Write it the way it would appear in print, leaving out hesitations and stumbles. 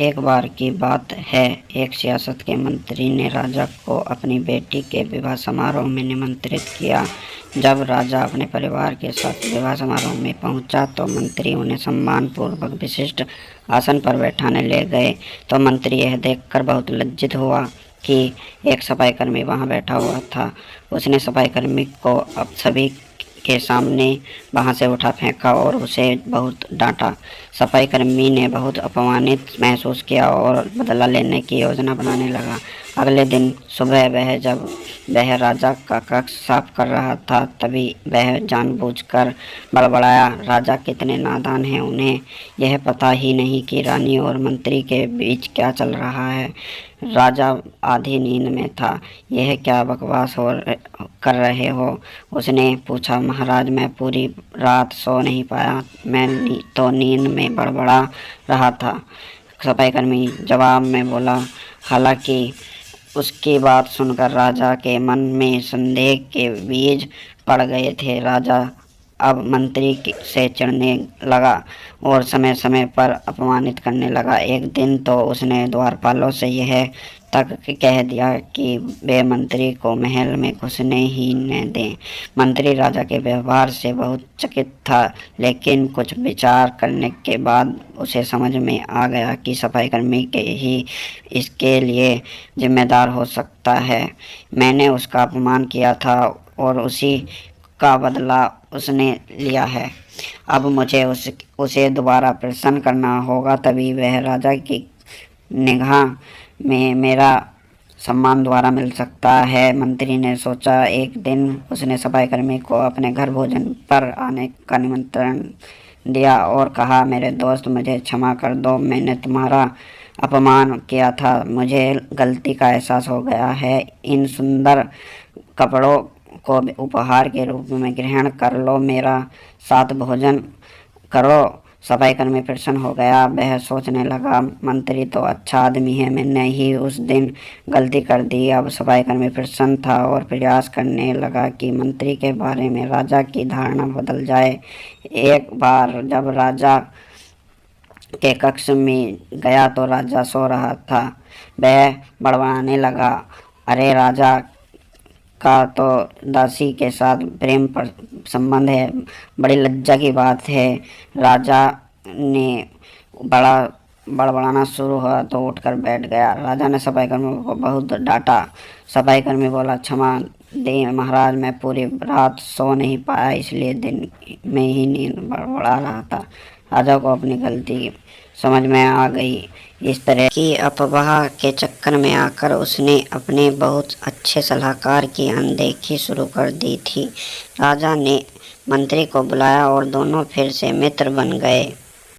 एक बार की बात है, एक सियासत के मंत्री ने राजा को अपनी बेटी के विवाह समारोह में निमंत्रित किया। जब राजा अपने परिवार के साथ विवाह समारोह में पहुंचा तो मंत्री उन्हें सम्मानपूर्वक विशिष्ट आसन पर बैठाने ले गए, तो मंत्री यह देखकर बहुत लज्जित हुआ कि एक सफाईकर्मी वहां बैठा हुआ था। उसने सफाईकर्मी को अब सभी के सामने वहां से उठा फेंका और उसे बहुत डांटा। सफाईकर्मी ने बहुत अपमानित महसूस किया और बदला लेने की योजना बनाने लगा। अगले दिन सुबह जब वह राजा का कक्ष साफ कर रहा था, तभी वह जानबूझकर बड़बड़ाया, राजा कितने नादान हैं, उन्हें यह पता ही नहीं कि रानी और मंत्री के बीच क्या चल रहा है। राजा आधी नींद में था। यह क्या बकवास कर रहे हो? उसने पूछा। महाराज, मैं पूरी रात सो नहीं पाया, मैं तो नींद में बड़बड़ा रहा था, सफाईकर्मी जवाब में बोला। हालांकि उसकी बात सुनकर राजा के मन में संदेह के बीज पड़ गए थे। राजा अब मंत्री से चिढ़ने लगा और समय समय पर अपमानित करने लगा। एक दिन तो उसने द्वारपालों से यह तक कह दिया कि वे मंत्री को महल में घुसने ही न दें। मंत्री राजा के व्यवहार से बहुत चकित था, लेकिन कुछ विचार करने के बाद उसे समझ में आ गया कि सफाईकर्मी के ही इसके लिए जिम्मेदार हो सकता है। मैंने उसका अपमान किया था और उसी का बदला उसने लिया है। अब मुझे उसे दोबारा प्रसन्न करना होगा, तभी वह राजा की निगाह में मेरा सम्मान दोबारा मिल सकता है। मंत्री ने सोचा। एक दिन उसने सफाईकर्मी को अपने घर भोजन पर आने का निमंत्रण दिया और कहा, मेरे दोस्त, मुझे क्षमा कर दो, मैंने तुम्हारा अपमान किया था, मुझे गलती का एहसास हो गया है। इन सुंदर कपड़ों को उपहार के रूप में ग्रहण कर लो, मेरा साथ भोजन करो। सफाईकर्मी प्रसन्न हो गया। वह सोचने लगा, मंत्री तो अच्छा आदमी है, मैंने ही उस दिन गलती कर दी। अब सफाईकर्मी प्रसन्न था और प्रयास करने लगा कि मंत्री के बारे में राजा की धारणा बदल जाए। एक बार जब राजा के कक्ष में गया तो राजा सो रहा था। वह बड़बड़ाने लगा, अरे, राजा का तो दासी के साथ प्रेम पर संबंध है, बड़ी लज्जा की बात है। राजा ने बड़ा बड़बड़ाना शुरू हुआ तो उठकर बैठ गया। राजा ने सफाईकर्मी को बहुत डांटा। सफाईकर्मी बोला, क्षमा दें महाराज, मैं पूरी रात सो नहीं पाया, इसलिए दिन में ही नींद बड़बड़ा रहा था। राजा को अपनी गलती समझ में आ गई। इस तरह की अफवाह के चक्कर में आकर उसने अपने बहुत अच्छे सलाहकार की अनदेखी शुरू कर दी थी। राजा ने मंत्री को बुलाया और दोनों फिर से मित्र बन गए।